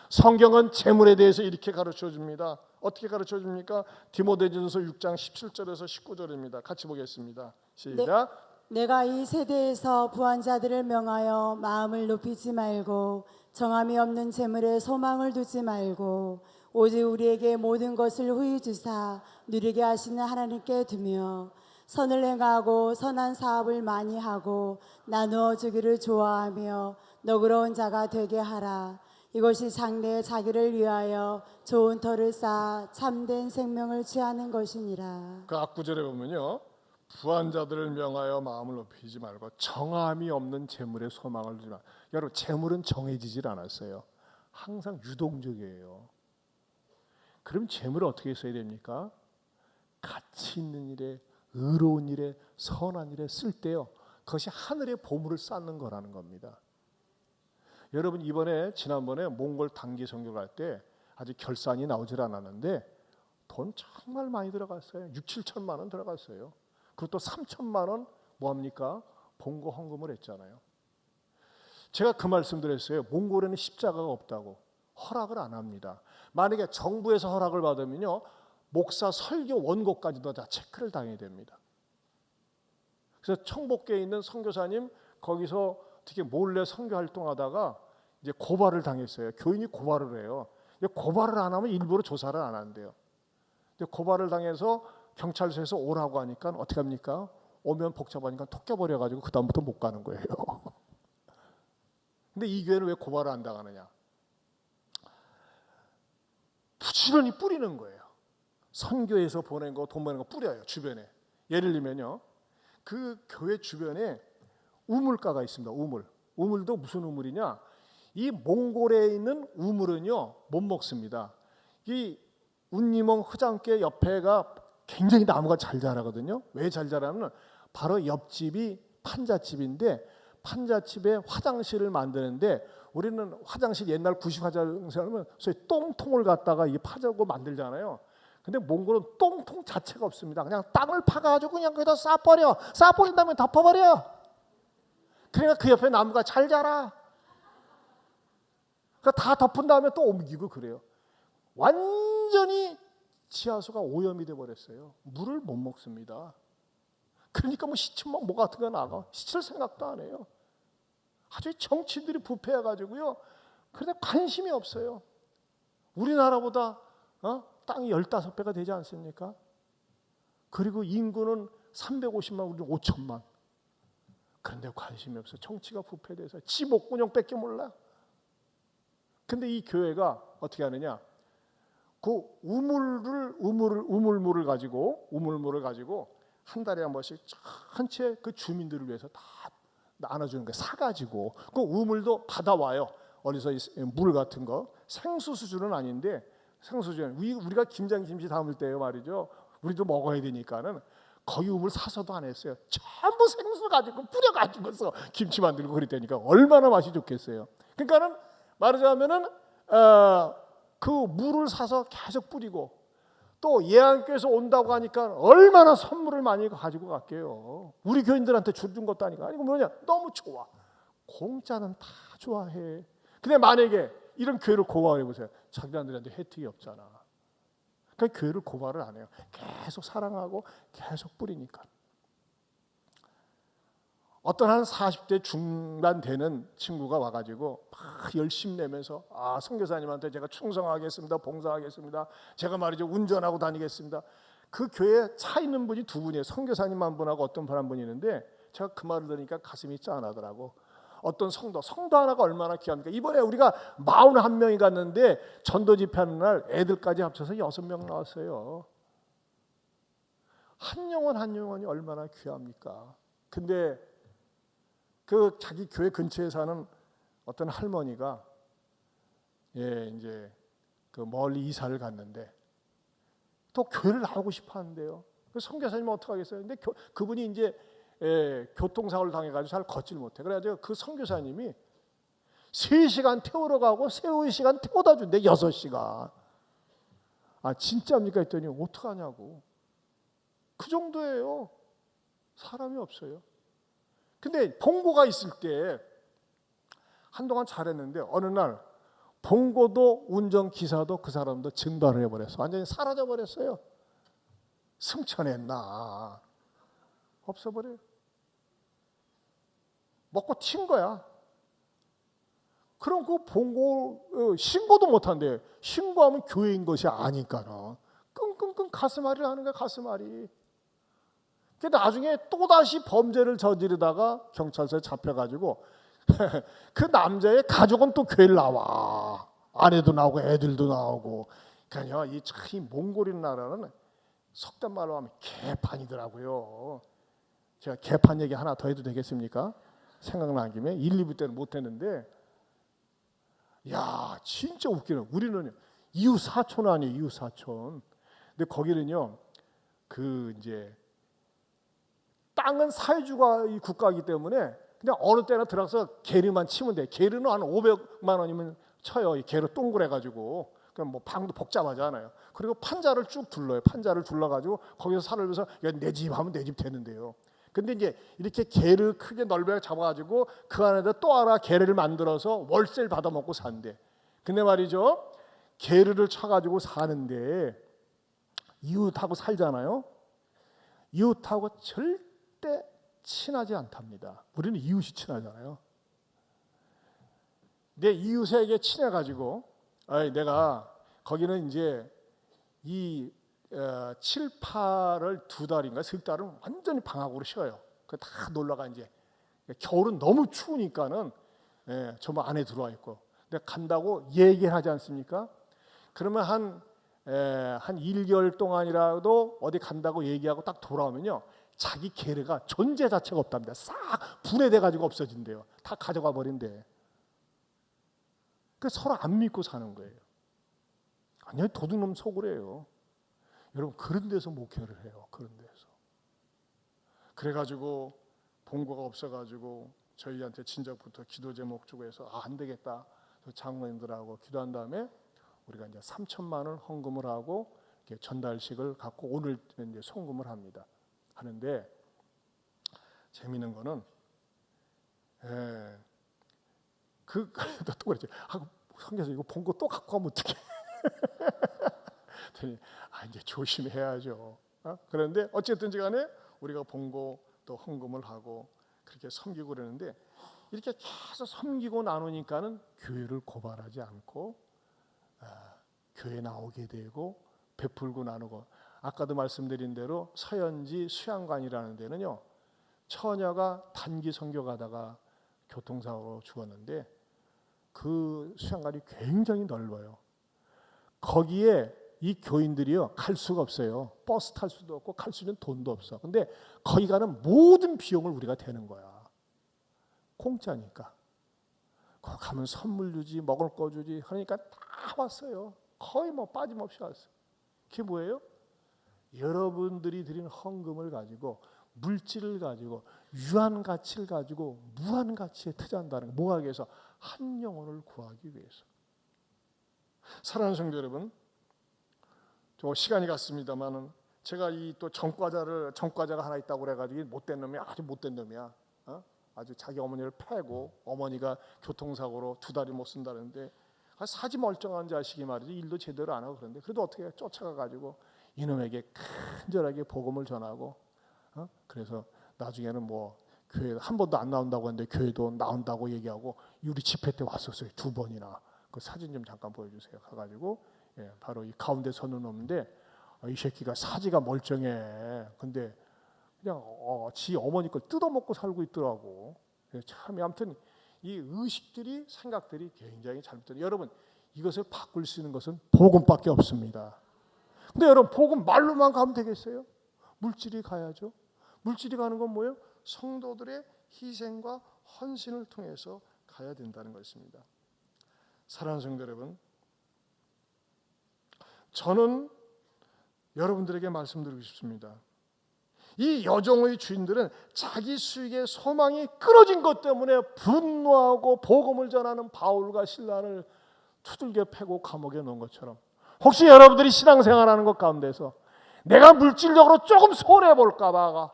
성경은 재물에 대해서 이렇게 가르쳐 줍니다. 어떻게 가르쳐 줍니까? 디모데전서 6장 17절에서 19절입니다. 같이 보겠습니다. 시작. 내가 이 세대에서 부한 자들을 명하여 마음을 높이지 말고 정함이 없는 재물에 소망을 두지 말고 오직 우리에게 모든 것을 후히 주사 누리게 하시는 하나님께 두며 선을 행하고 선한 사업을 많이 하고 나누어 주기를 좋아하며 너그러운 자가 되게 하라. 이것이 장래에 자기를 위하여 좋은 터를 쌓아 참된 생명을 취하는 것이니라. 그 앞구절에 보면요, 부한 자들을 명하여 마음을 높이지 말고 정함이 없는 재물에 소망을 두지 마. 여러분, 재물은 정해지질 않았어요. 항상 유동적이에요. 그럼 재물을 어떻게 써야 됩니까? 가치 있는 일에, 의로운 일에, 선한 일에 쓸 때요, 그것이 하늘의 보물을 쌓는 거라는 겁니다. 여러분, 지난번에 몽골 단기 선교 갈 때 아직 결산이 나오질 않았는데 돈 정말 많이 들어갔어요. 6, 7천만 원 들어갔어요. 그것도 3천만 원 뭐합니까? 봉고 헌금을 했잖아요. 제가 그 말씀 드렸어요. 몽골에는 십자가가 없다고. 허락을 안 합니다. 만약에 정부에서 허락을 받으면요, 목사 설교 원고까지도 다 체크를 당해야 됩니다. 그래서 청복교에 있는 선교사님 거기서 어떻게 몰래 선교 활동하다가 이제 고발을 당했어요. 교인이 고발을 해요. 고발을 안 하면 일부러 조사를 안 한대요. 근데 고발을 당해서 경찰서에서 오라고 하니까 어떻게 합니까? 오면 복잡하니까 톡 껴버려가지고 그 다음부터 못 가는 거예요. 근데 이 교회는 왜 고발을 안 당하느냐? 부지런히 뿌리는 거예요. 선교에서 보낸 거, 돈 버는 거 뿌려요, 주변에. 예를 들면요, 그 교회 주변에 우물가가 있습니다. 우물도 무슨 우물이냐? 이 몽골에 있는 우물은요, 못 먹습니다. 이 운니멍 흐장께 옆에가 굉장히 나무가 잘 자라거든요. 왜 잘 자라면 바로 옆집이 판잣집인데, 판잣집에 화장실을 만드는데, 우리는 화장실 옛날 구식 화장실은 소위 똥통을 갖다가 이 파자고 만들잖아요. 근데 몽골은 똥통 자체가 없습니다. 그냥 땅을 파가지고 그냥 거기다 쌓아버린 다음에 덮어버려. 그러니까 그 옆에 나무가 잘 자라. 그러니까 다 덮은 다음에 또 옮기고 그래요. 완전히 지하수가 오염이 돼버렸어요. 물을 못 먹습니다. 그러니까 뭐 시치면 뭐 같은 거 나가. 시칠 생각도 안 해요. 아주 정치인들이 부패해가지고요. 그런데 관심이 없어요. 우리나라보다 땅이 15배가 되지 않습니까? 그리고 인구는 350만, 우리는 5천만. 그런데 관심이 없어요. 정치가 부패돼서 지 목구녕밖에 몰라. 근데 이 교회가 어떻게 하느냐? 그 우물물을 가지고 한 달에 한 번씩 전체 그 주민들을 위해서 다 나눠주는 거예요. 사가지고 그 우물도 받아와요. 어디서 물 같은 거 생수 수준은 아닌데 생수수준 우리가 김장김치 담을 때요 말이죠. 우리도 먹어야 되니까는 거기 우물 사서도 안 했어요. 전부 생수 가지고 뿌려가지고서 김치 만들고 그랬다니까 얼마나 맛이 좋겠어요. 그러니까는 말하자면은 그 물을 사서 계속 뿌리고 또 예안교에서 온다고 하니까 얼마나 선물을 많이 가지고 갈게요. 우리 교인들한테 준 것도 아니고 뭐냐 너무 좋아. 공짜는 다 좋아해. 근데 만약에 이런 교회를 고발해 보세요. 자기들한테 혜택이 없잖아. 그러니까 교회를 고발을 안 해요. 계속 사랑하고 계속 뿌리니까. 어떤 한 40대 중반 되는 친구가 와가지고 막 열심히 내면서 선교사님한테 제가 충성하겠습니다. 봉사하겠습니다. 제가 말이죠 운전하고 다니겠습니다. 그 교회에 차 있는 분이 두 분이에요. 선교사님 한 분하고 어떤 분 한 분이 있는데 제가 그 말을 들으니까 가슴이 짠하더라고. 어떤 성도 하나가 얼마나 귀합니까? 이번에 우리가 41명이 갔는데 전도 집회하는 날 애들까지 합쳐서 6명 나왔어요. 한 영혼이 얼마나 귀합니까? 근데 그 자기 교회 근처에 사는 어떤 할머니가 이제 그 멀리 이사를 갔는데 또 교회를 나오고 싶어 하는데요. 그 선교사님은 어떡하겠어요? 근데 그분이 이제 교통사고를 당해가지고 잘 걷질 못해. 그래가지고 그 선교사님이 3시간 태우러 가고 3시간 태워다 준대. 6시간. 진짜입니까? 했더니 어떡하냐고. 그 정도예요. 사람이 없어요. 근데 봉고가 있을 때 한동안 잘했는데 어느 날 봉고도 운전기사도 그 사람도 증발을 해버렸어. 완전히 사라져버렸어요. 승천했나. 없어버려요. 먹고 튄 거야. 그럼 그 봉고 신고도 못한대. 신고하면 교회인 것이 아니까는 끙끙끙 가슴앓이를 하는 거야. 가슴앓이. 그 나중에 또다시 범죄를 저지르다가 경찰서에 잡혀가지고 그 남자의 가족은 또 교회를 나와. 아내도 나오고 애들도 나오고. 그러니까 이 몽골인 나라는 속된 말로 하면 개판이더라고요. 제가 개판 얘기 하나 더 해도 되겠습니까? 생각난 김에 1, 2부 때는 못했는데, 야 진짜 웃기는. 우리는 이웃 사촌 아니에요, 이웃 사촌. 근데 거기는요, 그 이제 땅은 사회주가 이 국가이기 때문에 그냥 어느 때나 들어가서 게르만 치면 돼. 게르는 한 500만 원이면 쳐요. 이 게르 동그래가지고. 그럼 뭐 방도 복잡하잖아요. 그리고 판자를 쭉 둘러요. 판자를 둘러가지고 거기서 살면서 내 집 하면 내 집 되는데요. 근데 이제 이렇게 게르 크게 넓게 잡아가지고 그 안에다 또 하나 게르를 만들어서 월세를 받아먹고 산대. 근데 말이죠, 게르를 쳐가지고 사는데 이웃하고 살잖아요. 이웃하고 절대 친하지 않답니다. 우리는 이웃이 친하잖아요. 내 이웃에게 친해가지고 내가 거기는 이제 이 7, 8월 2달인가 3달은 완전히 방학으로 쉬어요. 그 다 놀러가. 이제 겨울은 너무 추우니까는 저만 안에 들어와 있고. 근데 간다고 얘기를 하지 않습니까? 그러면 한 1개월 동안이라도 어디 간다고 얘기하고 딱 돌아오면요, 자기 게르가 존재 자체가 없답니다. 싹 분해돼 가지고 없어진대요. 다 가져가 버린대. 그 서로 안 믿고 사는 거예요. 완전히 도둑놈 속으래요. 여러분, 그런 데서 목회를 해요. 그런 데서. 그래가지고 본거가 없어가지고 저희한테 진작부터 기도 제목 주고 해서 안 되겠다. 장로님들하고 기도한 다음에 우리가 이제 3천만 원 헌금을 하고 이렇게 전달식을 갖고 오늘 이제 송금을 합니다. 하는데 재미있는 거는 또 그랬지. 성경에서 이거 본 거 또 갖고 가면 어떡해? 이제 조심해야죠. 그런데 어쨌든지 간에 우리가 본 거 또 헌금을 하고 그렇게 섬기고 그러는데, 이렇게 계속 섬기고 나누니까는 교회를 고발하지 않고 교회 나오게 되고 베풀고 나누고. 아까도 말씀드린 대로 서현지 수양관이라는 데는요, 처녀가 단기 선교 가다가 교통사고로 죽었는데 그 수양관이 굉장히 넓어요. 거기에 이 교인들이요, 갈 수가 없어요. 버스 탈 수도 없고 갈 수 있는 돈도 없어. 근데 거기 가는 모든 비용을 우리가 대는 거야. 공짜니까. 거기 가면 선물 주지, 먹을 거 주지. 그러니까 다 왔어요. 거의 뭐 빠짐없이 왔어요. 그게 뭐예요? 여러분들이 드린 헌금을 가지고, 물질을 가지고, 유한 가치를 가지고 무한 가치에 투자한다는 거. 뭐 하기 위해서? 한 영혼을 구하기 위해서. 사랑하는 성도 여러분, 저 시간이 갔습니다만은 제가 이 또 전과자가 하나 있다고 그래가지고 못된 놈이야, 아주 못된 놈이야. 아주 자기 어머니를 패고 어머니가 교통사고로 2달이 못 쓴다는데, 사지 멀쩡한 자식이 말이지 일도 제대로 안 하고. 그런데 그래도 어떻게 쫓아가가지고 이놈에게 간절하게 복음을 전하고, 그래서 나중에는 뭐 교회 한 번도 안 나온다고 했는데 교회도 나온다고 얘기하고 유리 집회 때 왔었어요. 2번이나. 그 사진 좀 잠깐 보여주세요. 가가지고 바로 이 가운데 서는 놈인데, 이 새끼가 사지가 멀쩡해. 근데 그냥 지 어머니 걸 뜯어먹고 살고 있더라고. 참, 아무튼 이 의식들이, 생각들이 굉장히 잘못돼요. 여러분, 이것을 바꿀 수 있는 것은 복음밖에 없습니다. 근데 여러분, 복음 말로만 가면 되겠어요? 물질이 가야죠. 물질이 가는 건 뭐예요? 성도들의 희생과 헌신을 통해서 가야 된다는 것입니다. 사랑하는 성도 여러분, 저는 여러분들에게 말씀드리고 싶습니다. 이 여종의 주인들은 자기 수익의 소망이 끊어진 것 때문에 분노하고 복음을 전하는 바울과 실라를 두들겨 패고 감옥에 넣은 것처럼, 혹시 여러분들이 신앙생활하는 것 가운데서 내가 물질적으로 조금 손해볼까 봐,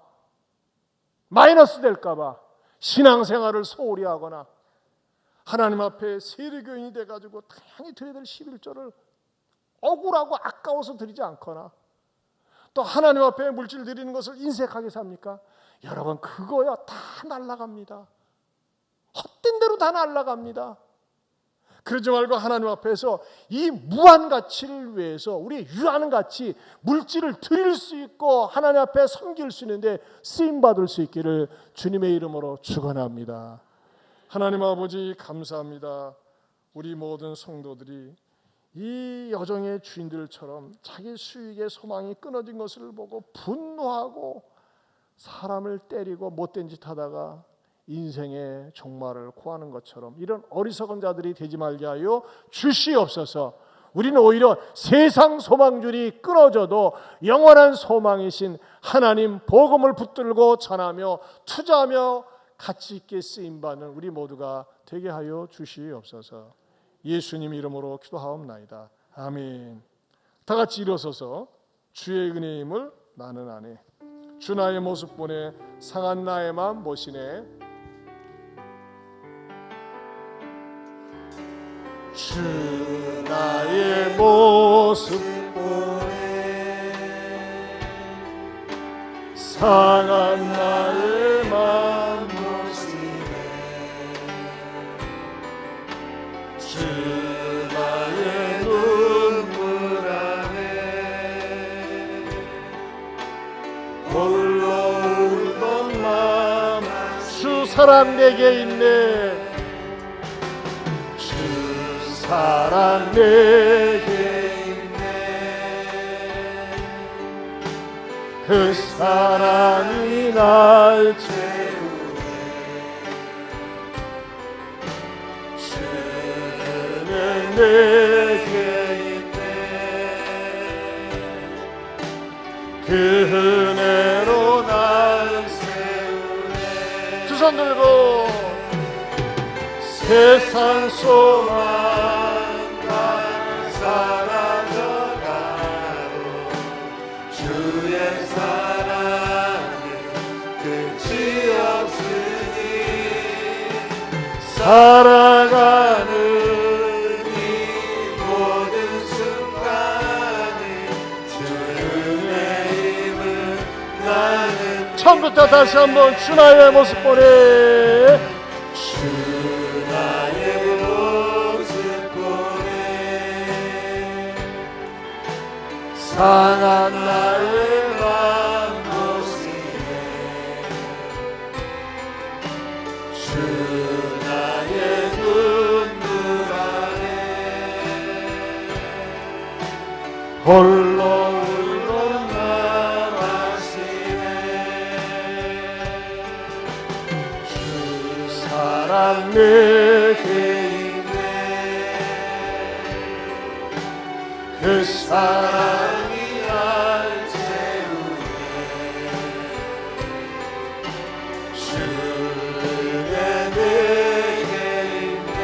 마이너스 될까 봐 신앙생활을 소홀히 하거나, 하나님 앞에 세례교인이 돼가지고 당연히 드려야 될 11조를 억울하고 아까워서 드리지 않거나, 또 하나님 앞에 물질 드리는 것을 인색하게 삽니까? 여러분, 그거야 다 날아갑니다. 헛된 대로 다 날아갑니다. 그러지 말고 하나님 앞에서 이 무한 가치를 위해서 우리 유한 가치, 물질을 드릴 수 있고 하나님 앞에 섬길 수 있는데 쓰임받을 수 있기를 주님의 이름으로 축원합니다. 하나님 아버지 감사합니다. 우리 모든 성도들이 이 여정의 주인들처럼 자기 수익의 소망이 끊어진 것을 보고 분노하고 사람을 때리고 못된 짓 하다가 인생의 종말을 고하는 것처럼 이런 어리석은 자들이 되지 말게 하여 주시옵소서. 우리는 오히려 세상 소망줄이 끊어져도 영원한 소망이신 하나님 복음을 붙들고 전하며 투자하며 가치 있게 쓰임받는 우리 모두가 되게 하여 주시옵소서. 예수님 이름으로 기도하옵나이다. 아멘. 다 같이 일어서서 주의 은혜의 힘을 나는 아네. 주 나의 모습 보내 상한 나의 마음 보시네. 주 나의 모습 보내 상한 나의 마음 보시네. 주 나의 눈물 안에 홀로 울던 마음 주 사랑 내게 있네. 사랑 내게 있네. 그 사랑이 날 채우네. 주는 내게 있네. 그 은혜로 날 세우네. 두 손 들고 세상 소망 살아가는 이 모든 순간에 주의 힘을 나는 처음부터 다시 한번 주 나의 모습 보내. 주 나의 모습 보내 상한 나의 맘 보시네. 주 홀로 울고 남아시네. 주 사랑 내게 있네. 그 사랑이 날 채우네. 주의 내게 있네.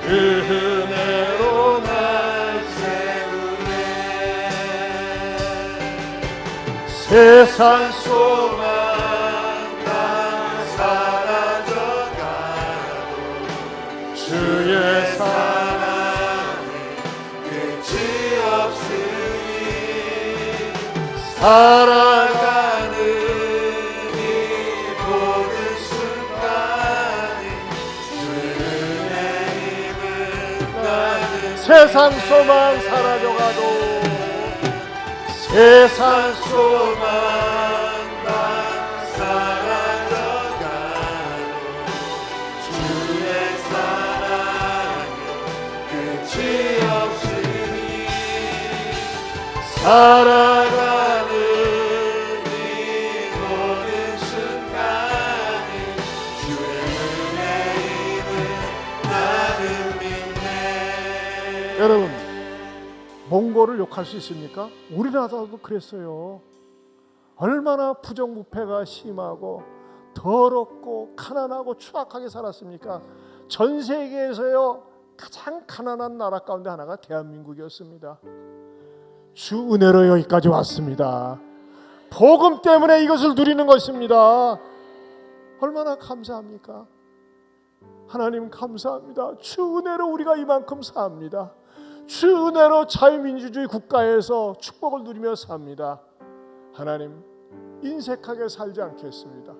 그 은혜로 세상 소망 다 사라져가도 주의 사랑에 끝이 없으니 살아가는 이 모든 순간에 주의 힘을 나는 세상 소망 사라져가도 세상 소망 다 사라져가도 주의 사랑에 끝이 없으니 살아가는 이 모든 순간에 주의 은혜의 힘을 나는 믿네. 여러분 몽골을 욕할 수 있습니까? 우리나라도 그랬어요. 얼마나 부정부패가 심하고 더럽고 가난하고 추악하게 살았습니까? 전 세계에서요 가장 가난한 나라 가운데 하나가 대한민국이었습니다. 주 은혜로 여기까지 왔습니다. 복음 때문에 이것을 누리는 것입니다. 얼마나 감사합니까? 하나님 감사합니다. 주 은혜로 우리가 이만큼 삽니다. 주 은혜로 자유민주주의 국가에서 축복을 누리며 삽니다. 하나님 인색하게 살지 않겠습니다.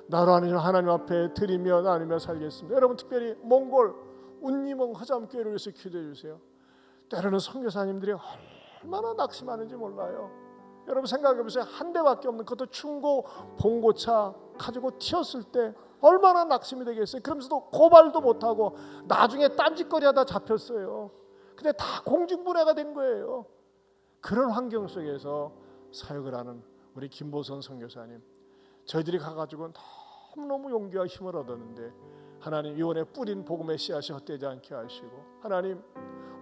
나로 하나님 앞에 드리며 나누며 살겠습니다. 여러분 특별히 몽골 운니몽 허잠교회를 위해서 기도해 주세요. 때로는 선교사님들이 얼마나 낙심하는지 몰라요. 여러분 생각해 보세요. 한 대밖에 없는 그것도 중고 봉고차 가지고 튀었을 때 얼마나 낙심이 되겠어요. 그러면서도 고발도 못하고 나중에 딴짓거리 하다 잡혔어요. 근데 다 공중분해가 된 거예요. 그런 환경 속에서 사역을 하는 우리 김보선 선교사님, 저희들이 가가지고 너무너무 용기와 힘을 얻었는데 하나님 이번에 뿌린 복음의 씨앗이 헛되지 않게 하시고, 하나님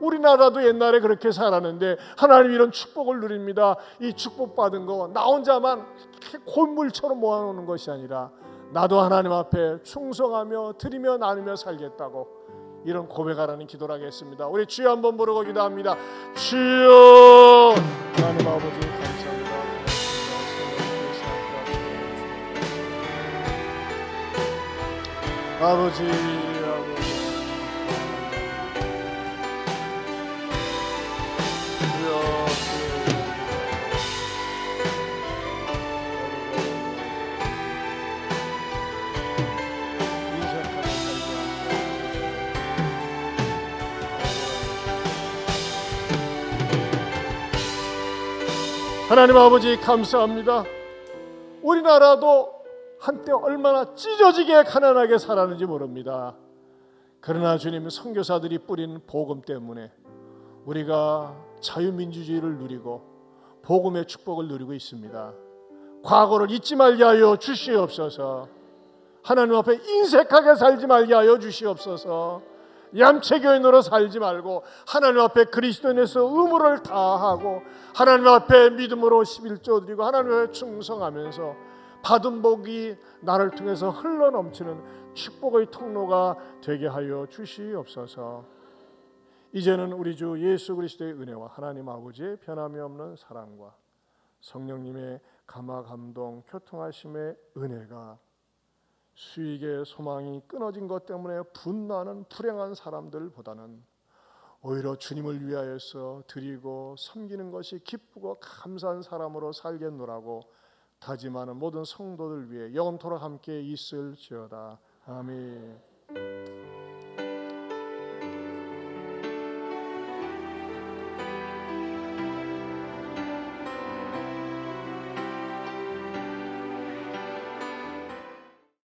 우리나라도 옛날에 그렇게 살았는데 하나님 이런 축복을 누립니다. 이 축복받은 거 나 혼자만 이렇게 골물처럼 모아놓는 것이 아니라 나도 하나님 앞에 충성하며 드리며 나누며 살겠다고 이런 고백하라는 기도를 하겠습니다. 우리 주여 한번 부르고 기도합니다. 주여, 하나님 아버지 감사합니다. 아버지 하나님 아버지 감사합니다. 우리나라도 한때 얼마나 찢어지게 가난하게 살았는지 모릅니다. 그러나 주님, 선교사들이 뿌린 복음 때문에 우리가 자유민주주의를 누리고 복음의 축복을 누리고 있습니다. 과거를 잊지 말게 하여 주시옵소서. 하나님 앞에 인색하게 살지 말게 하여 주시옵소서. 얌체교인으로 살지 말고 하나님 앞에 그리스도인에서 의무를 다하고 하나님 앞에 믿음으로 11조 드리고 하나님 앞에 충성하면서 받은 복이 나를 통해서 흘러넘치는 축복의 통로가 되게 하여 주시옵소서. 이제는 우리 주 예수 그리스도의 은혜와 하나님 아버지의 변함이 없는 사랑과 성령님의 감화 감동 교통하심의 은혜가 수익의 소망이 끊어진 것 때문에 분노하는 불행한 사람들보다는 오히려 주님을 위하여서 드리고 섬기는 것이 기쁘고 감사한 사람으로 살겠노라고 다짐하는 모든 성도들 위해 영원토록 함께 있을지어다. 아멘.